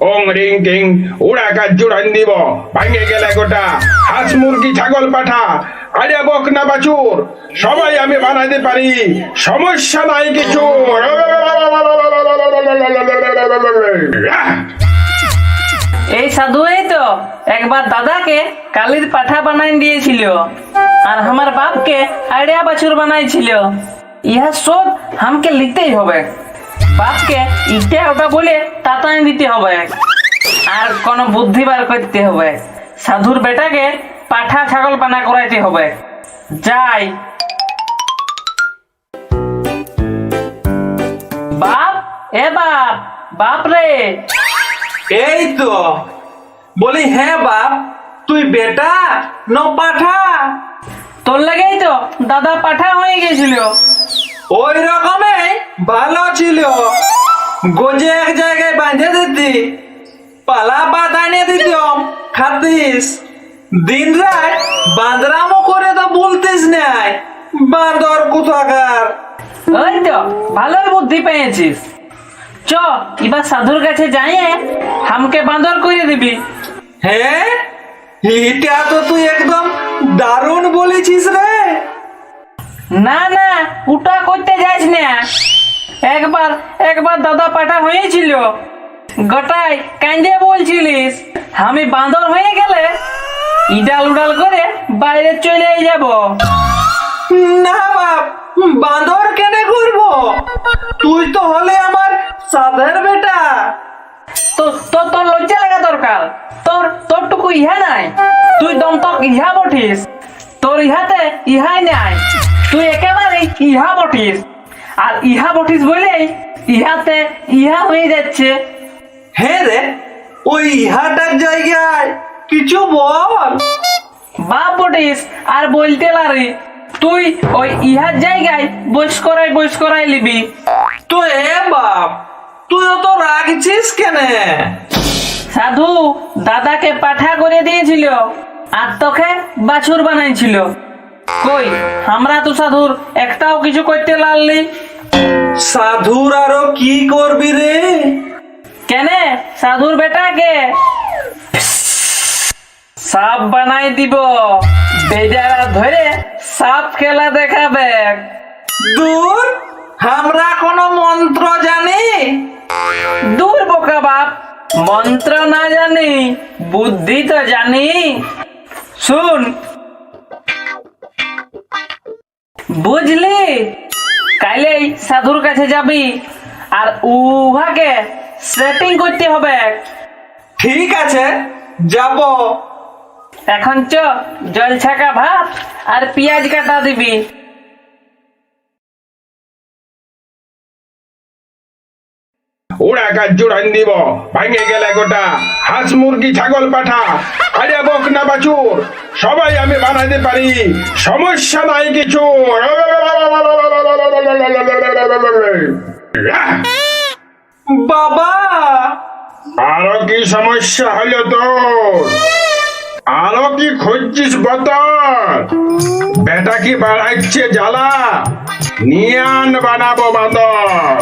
ওং ring king উড়া কাজ জুড়ান দিব ভাঙে গেলে গোটা হাঁস মুরগি ছাগল পাঠা আরে বক না বাছুর সবাই আমি বানাইতে পারি সমস্যা নাই কিছু। এই সাধু এই তো একবার দাদাকে কালির পাঠা বানাই দিয়েছিল আর আমার বাপকে আইডিয়া বাছুর বানাইছিল। ইহা সব আমাকে লিখতেই হবে, বাপকে ইটা ওটা বলে তাতাই দিতে হবে আর কোন বুদ্ধি বার করতে হবে। সাধুর বেটাকে পাঠা ছাগল বানা করাইতে হবে। যাই বাপ, এ বাপ, বাপ রে। এই তো বলি, হ্যাঁ বাপ, তুই বেটা ন পাঠা? তোর লাগেই তো দাদা পাঠা হয়ে গেছিল। ওই রকমই ভালো ছিল, গোজে এক জায়গায় বাঁধে দিতি, পালা পাত আনিয়ে দিতাম খাতিস, দিন রাত বাঁদরামো করে তো বলতিস নাই, বাঁদর কোথাকার। ওই তো ভালোই বুদ্ধি পেয়েছিস। চ এবার সাধুর কাছে যাইয়ে হামকে বাঁদর করে দিবি। হ্যাঁ, এটা তো তুই একদম দারুণ বলেছিস রে। না না, ওটা করতে যাইস না। একবার একবার দাদা পাঠা হয়েছিল, গোটাই কান্দে বলছিলিস আমি বাঁদর হয়ে গেলে ইডাল উডাল করে বাইরে চলে যাব। না বাপ, বাঁদর কেনে করবো? তুই তো হলে আমার সাধের বেটা। তো তোর তোর লজ্জা লাগা দরকার, তোরটুকু ইহা নাই। তুই দম তক ইহা বঠিস, তোর ইহাতে ইহাই নাই। তুই একেবারে ইহা বঠিস, আর ইহা বঠিস বলেই ইহাতে ইহা হয়ে যাচ্ছে। হ্যাঁ রে, ওই ইহাটার জায়গায় কিছু বল। বাপ বটিস আর বলতে লারি, তুই ওই ইহার জায়গায় বস করাই লিবি। তো এ বাপ, তুই তো রাখছিস কেনে? সাধু দাদাকে পাঠা করে দিয়েছিল আর তোকে বাছুর বানাইছিল। কই আমরা তো সাধুর একটাও কিছু করতে লারলি। সাধুর আরো কি করবি রে? কেনে সাধুর বেটাকে সাপ বানাই দিব, বেজারা ধরে সাপ খেলা দেখাবে। দূর, আমরা কোনো মন্ত্র জানি? দূর বোকা বাপ, মন্ত্র না জানি বুদ্ধি তো জানি। শুন, বুঝলি, কাইলেই সাধুর কাছে যাবি আর উহাকে সেটিং করতে হবে। ঠিক আছে, যাব। এখন চ জল ছাকা ভাত আর পেঁয়াজ কাটা দিবি। উড়া কাজ জুড়ান দিব ভাঙে গেলে গোটা হাঁস মুরগি ছাগল পাঠা আরে বক না বাছুর সবাই আমি বানাইতে পারি সমস্যা নাই কিছু। বাবা, আরো কি সমস্যা হলো তোর? আরো কি খুঁজছিস বতর? বেটা কি বাড়াচ্ছে জ্বালা? নিয়ান বানাবো বাঁদর।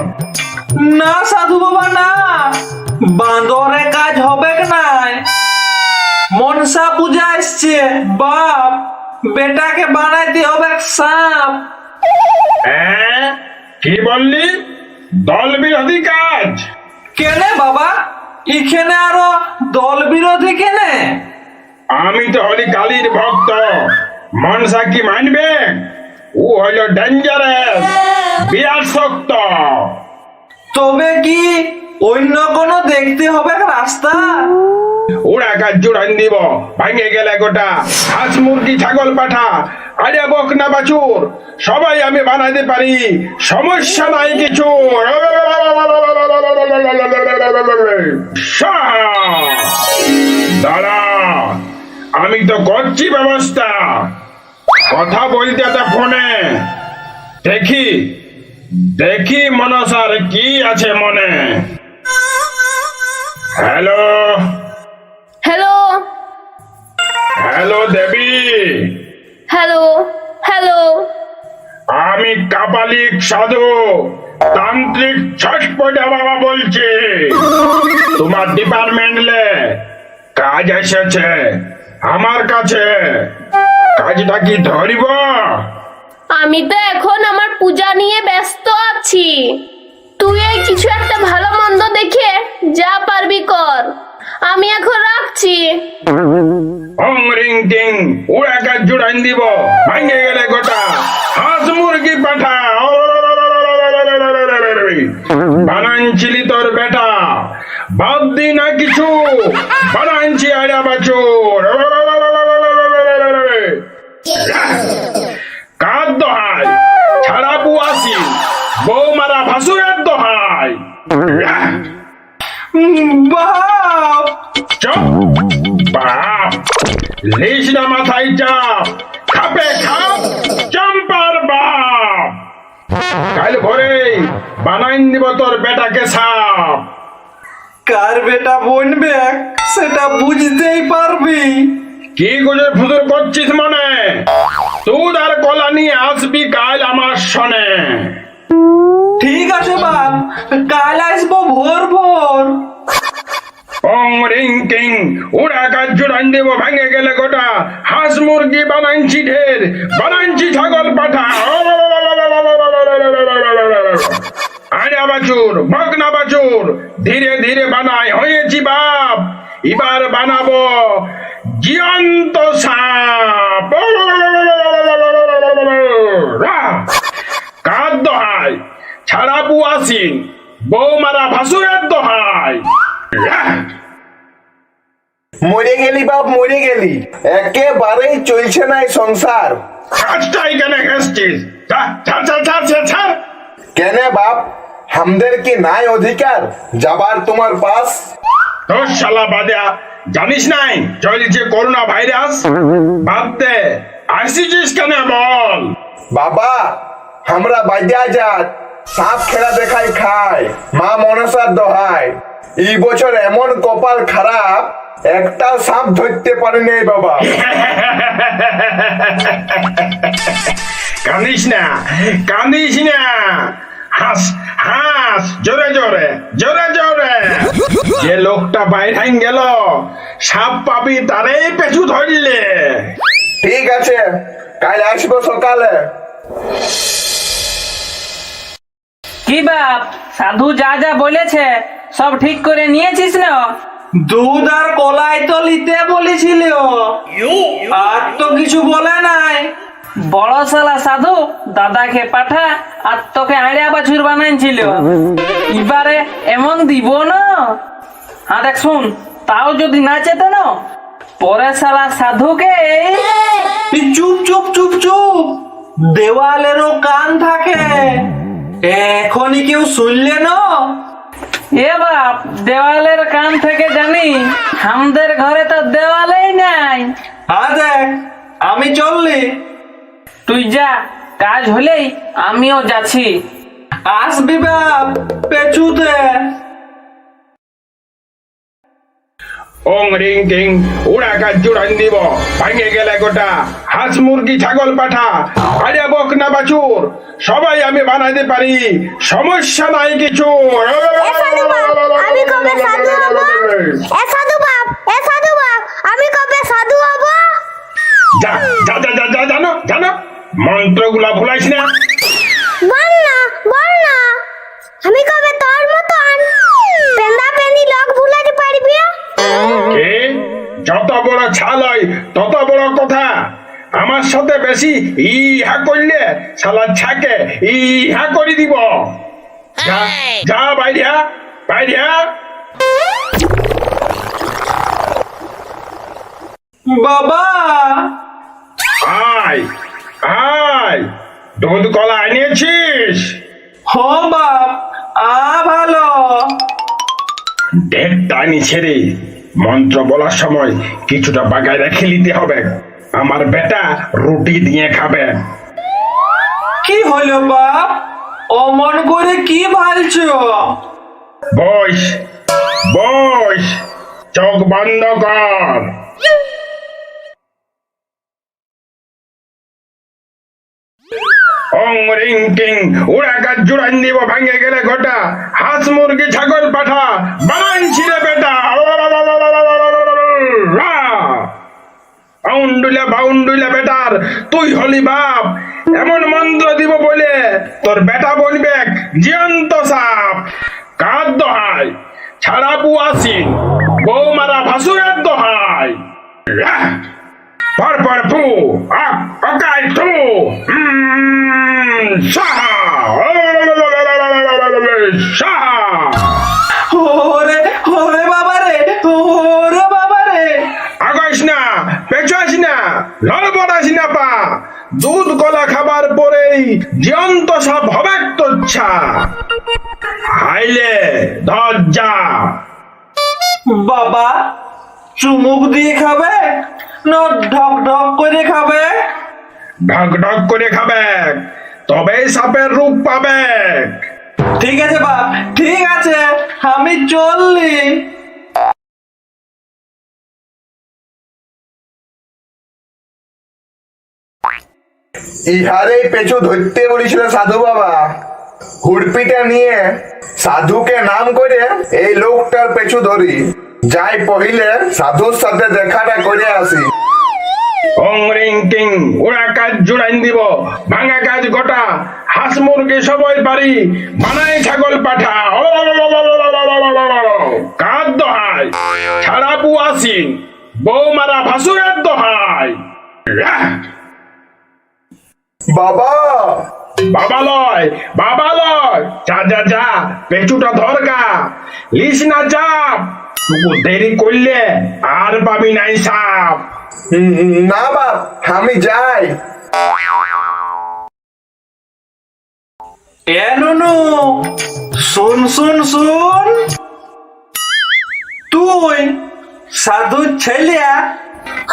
না সাধু বাবা, না, বাঁদরে কাজ হবে নাই। মনসা পূজা আসছে বাপ, বেটাকে বানাইতে হবে সাপ। হ্যাঁ, কি বললি? দল বিরোধী কাজ? কেনে বাবা, এখানে আরো দল বিরোধী কেনে? আমি তো হলি কালীর ভক্ত, মনসা কি মানবে? ও হলো ডেঞ্জারাস, বিরাট শক্ত। তবে কি অন্য কোনো দেখতে হবে রাস্তা? ওরা কাজ জুড়ান দিব ভাঙে গেলে গোটা হাঁস মুরগি ছাগল পাঠা আরে বক না বাছুর সবাই আমি বানাইতে পারি সমস্যা নাই কিছু। দাঁড়া, আমি তো করছি ব্যবস্থা। কথা বলতে তো ফোনে, দেখি দেখি মনসার কি আছে মনে। হ্যালো হ্যালো হ্যালো দেবী, হ্যালো হ্যালো আমি কাপালিক সাধু তান্ত্রিক ছটপটা বাবা বলছি। তোমার ডিপার্টমেন্টে কাজ এসেছে আমার কাছে, কাজটা কি ধরিব? আমি তো এখন আমার পূজা নিয়ে ব্যস্ত আছি। তুই এই কিছু একটা ভালো মন্দ দেখে যা পারবি কর। আমি এখন রাখছি। অং রিং টিং ওরা কাজ জুড়াইন দিব, ভাঙে গেলে গোটা হাঁস মুরগি পাঠা বানাইছিলি তোর বেটা, বাদ দি না কিছু বানাইছি আড়া বাছুর। কার দোহাই ছাড়া বুয়াছি, বউ মারা ভাসুরের দোহাই। বাপ চপ বাপ, লিস না মাথায় চাপ, খাপে খাপ চম্পার বাপ। কাল ভোরে বানাইন দিব তোর বেটাকে সাপ। কার বেটা বনবে সেটা বুঝতেই পারবি। কি গুজর ফুজুর করছিস মনে? দুধ আর কলা নিয়ে আসবি কাল আমার সনে। ঠিক আছে বাপ, কাল আসবো ভোর ভোর। অং রিং টিং ওরা কাজ জুড়ান দেব, ভেঙে গেলে গোটা হাঁস মুরগি বানাইছি ঢের, বানাইছি ছাগল পাঠা আড়া বাছুর বকনা বাছুর, ধীরে ধীরে বানাই হয়েছি বাপ। এবার বানাবো জীবন্ত সাপ। কার দোহাই ছাড়া বুয়াছি, বউ মারা ভাসুরের দোহাই। মরে গেলি বাপ, মরে গেলি। একেবারেই চলছে না এই সংসার। কাজটা এখানে ঘেসছিস, ছাড় ছাড় ছাড় ছাড় ছাড় ছাড়। কেনে বাপ, আমাদের কি নাই অধিকার যাবার তোমার পাস? তোর শালা বাদা, জানিস নাই চলছে করোনা ভাইরাস? বাদ দে, আসিছিস কেন বল? বাবা, আমরা বাজা যাত সাপ খেলা দেখাই খায়, মা মনসার দোহাই। এই বছর এমন কপাল খারাপ, একটা সাপ ধরতে পারেনি এই বাবা। কাঁদিস না, কাঁদিস না, হাস হাস জোরে জোরে জোরে জোরে। যে লোকটা বাইরে গেল সাপ পাবি তারেই পেছু ধরলে। ঠিক আছে, কাল আসবো সকালে। কি বাপ, সাধু যা যা বলেছে সব ঠিক করে নিয়েছিস না? দুধ আর কলাই তো নিতে বলেছিল, আর তো কিছু বলে নাই। বড় শালা সাধু দাদাকে পাঠা আর তোকে আড়িয়া বাছুর বানাইছিল, এবারে এমন দিব না। হ্যাঁ দেখ শুন, তাও যদি না চেতে না, পরে শালা সাধুকে এই চুপ চুপ চুপ চুপ, দেওয়ালেরও কান থাকে। এখনই কেউ শুনলে না? এ বাপ, দেওয়ালের কান থেকে জানি, আমাদের ঘরে তো দেওয়ালেই নাই। হ্যাঁ দেখ, আমি চললি। তুই যা, কাজ হলেই আমিও যাচ্ছি। আসবি বাপ পেছুতে। ওং রিং টিং ওরা কাজ জুড়ান দিব, ভাঙে গেলে গোটা হাঁস মুরগি ছাগল পাঠা আড়িয়া বকনা বাছুর সবাই আমি বানাইতে পারি, সমস্যা নাই কিছু। আমি কবে সাধু হব? এ সাধু বাপ, এ সাধু বাপ, আমি কবে সাধু হব? যা যা যা যা যা, জানো জানো মন্ত্রগুলা ভুলাইস না। বল না, বল না, আমি কবে তোর মতন পেন্দা পেন্দি লোক ভুলাতে পারবি? কে? যত বড় ছাল হয় তত বড় কথা। আমার সাথে বেশি ইহা করলে শালা ছাকে ইহা করে দিব। যা যা বাইরিয়া বাইরিয়া। বাবা, আয় আয়, দুধ কলা আনিয়েছিস? হ বাপ, ভালো। ঢেকটা নিছে রে, মন্ত্র বলার সময় কিছুটা বাগায় রেখে নিতে হবে, আমার বেটা রুটি দিয়ে খাবে। কি হলো বাপ, অমন করে কি ভালছো? বস বস, চোখ বন্ধ কর। ওং রিং টিং ওরা কাজ জুড়ান দিব, ভাঙে গেলে গোটা হাঁস মুরগি ছাগল পাঠা বানাইছি রে বেটা। বাউন্ডুলা বাউন্ডুলা বেটার তুই হলি বাপ, এমন মন্ত্র দিব বলে তোর বেটা বলবে জিয়ন্ত সাপ। কার দোহাই, ছাড়া বুয়াসিন, বউ মারা ভাসুরের দোহাই। পর ফু, অকাই থু, সাহা, সাহা। ওরে ওরে বাবা রে, ওরে বাবা রে। আগাইস না, পেছাস না, লড়বড়াস না পা। দুধ কলা খাবার পরেই জিয়ন্ত সাপ হবে তোচ্ছা। হাইলে ধর যা। বাবা চুমুক দিয়ে খাবে না ঢক ঢক করে খাবে? ঢক ঢক করে খাবে, তবেই সাপের রূপ পাবে। ঠিক আছে বাপ, ঠিক আছে, আমি চললি। ইহারেই পেছু ধরতে বলেছিল সাধু বাবা। হুড়পিটা নিয়ে সাধুকে নাম করে এই লোকটার পেছু ধরি। যাই পহিলে সাধুর সাথে দেখাটা করে আসি। ওং রিং টিং, ওরা কাজ জোড়াইন দিব, ভাঙা কাজ গোটা, হাঁস মুরগি সবাই পারি, বানাই ছাগল পাঠা। কার দোহাই, ছাড়া বুয়াসিন, বউ মারা ভাসুরের দোহাই। বাবা বাবা লয়, বাবা লয়, যা যা যা, পেঁচুটা ধরগা, লিস না চাপ। টুকু দেরি করলে আর পাবি নাই সাপ। না বাপ, আমি যাই। এ নুনু, শুন শুন শুন, তুই সাধু ছেলিয়া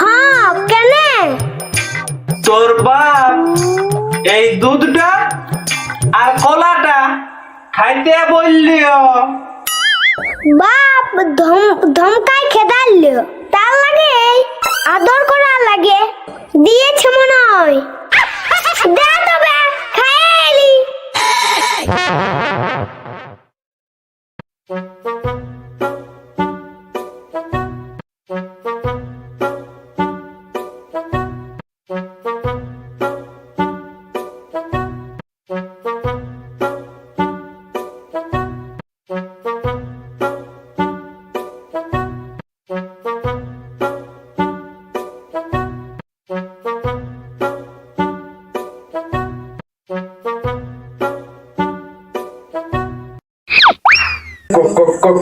হ্যাঁ, কেনে? তোর বাপ এই দুধটা আর কলাটা খাইতে বললিও। বাপ ধমকাই খেদাল্লো, তার লাগে আদর করার লাগে দিয়েছে মনে হয়। দে তবে খাই এলি।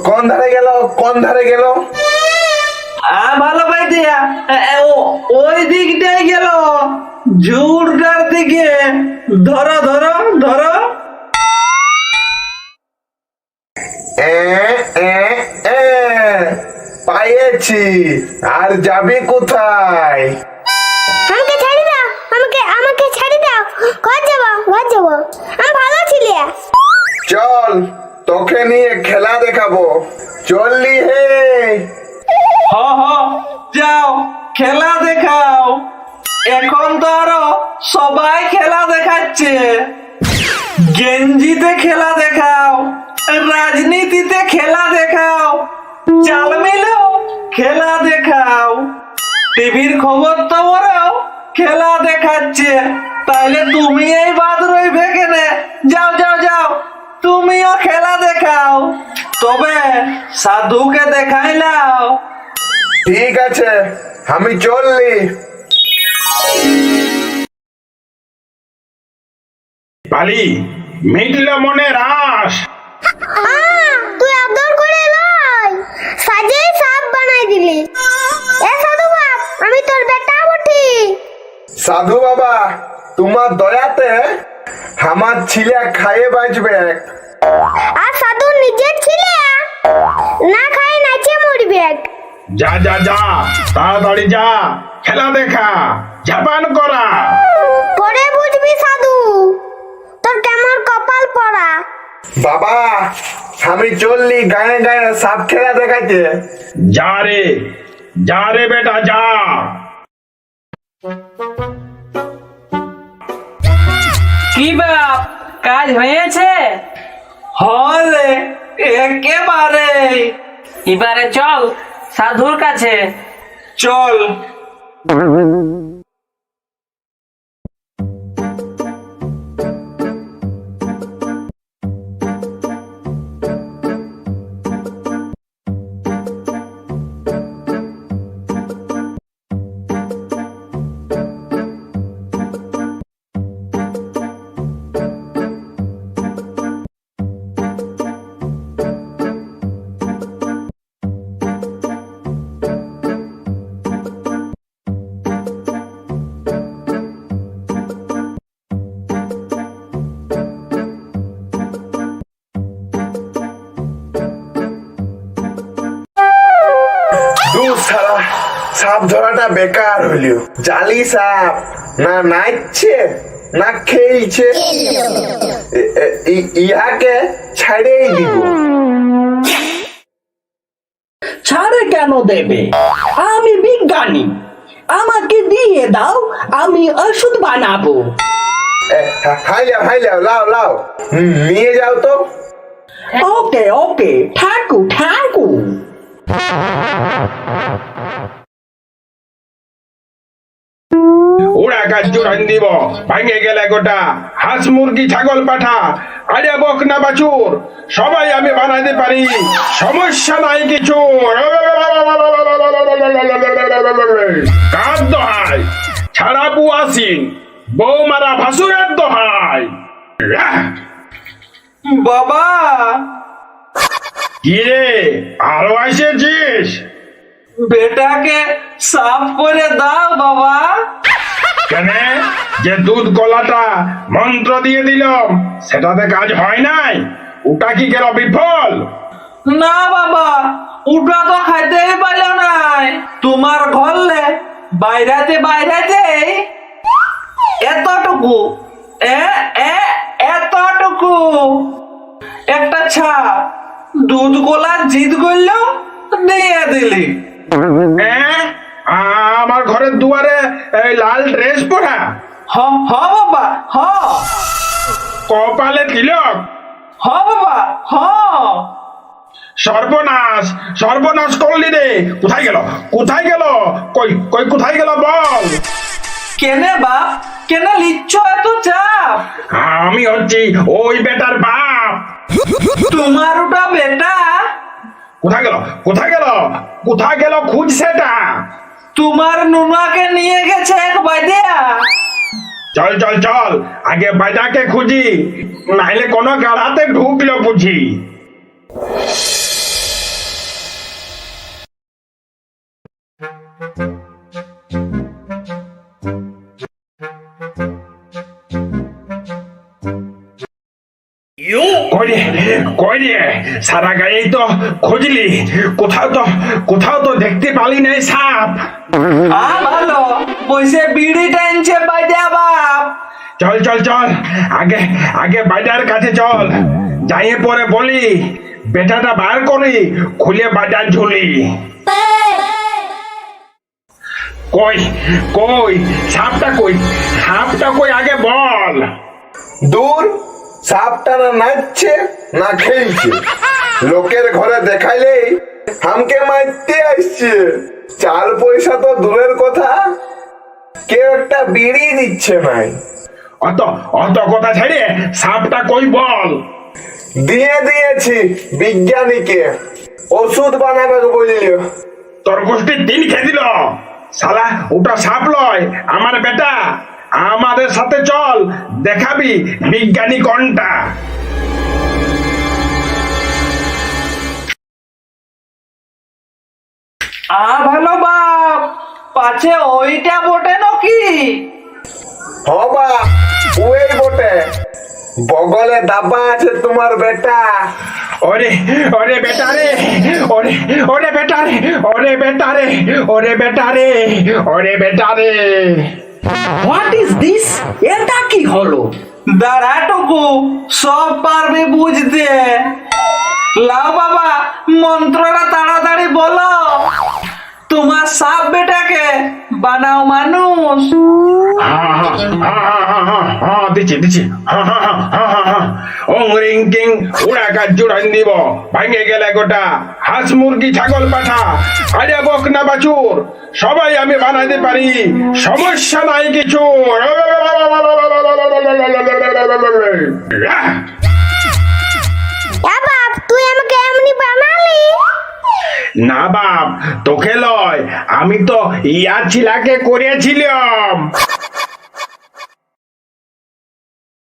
কোন ধারে গেল, কোন ধারে গেল? ভালো পাই দিয়া ওই দিকটাই গেল, ঝুড়টার দিকে। ধরো ধরো ধরো। এ, এ, এ, পাইয়েছি। আর যাবি কোথায়? আমাকে ছাড়ি দাও, আমাকে ছাড়ি দাও। ঘর যাবো, ঘর যাবো। আমি ভালো ছিলে। চল, তোকে নিয়ে খেলা দেখাবো। চললি হে। হ হ, যাও খেলা দেখাও। এখন তো আরো সবাই খেলা দেখাচ্ছে। গেঞ্জিতে খেলা দেখাও, রাজনীতিতে খেলা দেখাও, চাল মিলেও খেলা দেখাও, টিভির খবর টবরেও খেলা দেখাচ্ছে। তাইলে তুমি এই বাদ রইবে কেনে? যাও যাও যাও, তুমিও খেলা দেখাও। তবে সাধুকে দেখাইলাও। ঠিক আছে, আমি চললি। পালি মিটল মনের আশ। তুই আদর করে লয়, সাজেই সাপ বানাই দিলি। এ সাধু বাপ, আমি তোর বেটা বটি। সাধু বাবা, তোমার দয়াতে আমার ছেলে খাইয়ে বাঁচবে। আর সাধু নিজের ছিলে না খাই নাচে মরবে। যা যা যা, তাড়াতাড়ি যা, খেলা দেখা, জাপান করা। পরে বুঝবি সাধু তোর কেমন কপাল পড়া। বাবা, আমি চললি গায়ে গায়ে সাপ খেলা দেখাইতে। যা রে বেটা যা। কি বাপ, কাজ হয়েছে? হলে একেবারে। এবারে চল সাধুর কাছে। চল। সারা সাপ ধরাটা বেকার হইল। জালি সাপ না নাচছে না খেলছে, ইহাকে ছাড়েই দিব। ছাড়ে কেন দেবে? আমি বিজ্ঞানী, আমাকে দিয়ে দাও, আমি ওষুধ বানাবো। হাইলাও লাও লাও, নিয়ে যাও তো। ওকে ওকে, ঠাকু ঠাকু। ওরা কাজ জোড়ান দিব, ভাঙে গেলে গোটা হাঁস মুরগি ছাগল পাঠা আরে বক না বাছুর সবাই আমি বানাইতে পারি, সমস্যা নাই কিছু। কার দোহাই ছাড়া বুয়াসিন বউ মারা ভাসুরের দোহাই। বাবা, কি রে আরো এসেছিস? বেটাকে সাফ করে দাও বাবা। কেন যে দুধ কলাটা মন্ত্র দিয়ে দিলাম সেটাতে কাজ হয় নাই? ওটা কি গেল বিফল? না বাবা, ওটা তো খাইতেই পারল নাই। তোমার ঘরলে বাইরাতে বাইরাতে এতটুকু এতটুকু একটা ছাপ দুধ গোলা জিদ করল, দিয়ে দিলি। আমার ঘরের দুয়ারে এই লাল ড্রেস পরা, হ হ বাবা হ, কপালে তিলক, হ বাবা হ। সর্বনাশ সর্বনাশ করলি রে। কোথায় গেল কোথায় গেল কই কই কোথায় গেল বল? কেনে বাপ, কেনে লিচ্ছ এত চাপ? আমি হচ্ছি ওই বেটার বাপ। তোমার ওটা বেটা? কোথায় গেল কোথায় গেল কোথায় গেল খুঁজ সেটা। তোমার নুনাকে নিয়ে গেছে এক বাইদিয়া। চল চল চল আগে বাইদাকে খুঁজি, নাইলে কোনো গাড়াতে ঢুকলো বুঝি। কই রে সারা গায়েই তো খুঁজলি, কোথাও তো দেখতে পালি নাই সাপ। ভালো বসে বিড়ি টানছে বাইদিয়া বাপ। চল চল চল আগে আগে বাইদার কাছে চল, যাইয়ে পরে বলি বেটাটা বার করি, খুলে বাজার ঝুলি। কই কই সাপটা কই আগে বল। দূর, সাপটা না নাচছে না খেলছে, লোকের ঘরে দেখাইলেই হামকে মারতে আসছে। চাল পয়সা তো দূরের কথা, কেউ একটা বিড়ি দিচ্ছে নাই। অত অত কথা ছেড়ে সাপটা কই বল। দিয়ে দিয়েছি বিজ্ঞানীকে, ওষুধ বানাবে বলল। তোর গোষ্ঠীর দিন খেয়ে দিল শালা, ওটা সাপ লয় আমার বেটা। আমাদের সাথে চল, দেখাবি বিজ্ঞানী কোনটা। ভালো বাপ, পাছে ওইটা বটে নাকি? হবা ওই বটে, বগলে দাবা আছে তোমার বেটা। ওরে ওরে বেটা রে, ওরে ওরে বেটা রে, ওরে বেটা রে, ওরে বেটা রে, ওরে বেটা রে। What is this? এটা কি হলো? দাঁড়াটুকু সব পারবে বুঝতে। লাও বাবা, মন্ত্রটা তাড়াতাড়ি বলো। তোমার সাপ বেটাকে বানাও মানুষ। দিচ্ছি ওং রিং কিং উড়াকার জোড়ান দিব ভাঙে গেলে গোটা হাঁস মুরগি ছাগল পাঠা আরে বক না বাছুর সবাই আমি বানাইতে পারি সমস্যা নাই কিছু। বাপ তুই আমাকে এমনি বানালি? না বাপ তোকে লয়, আমি তো ইয়া ছিলাকে করেছিলাম।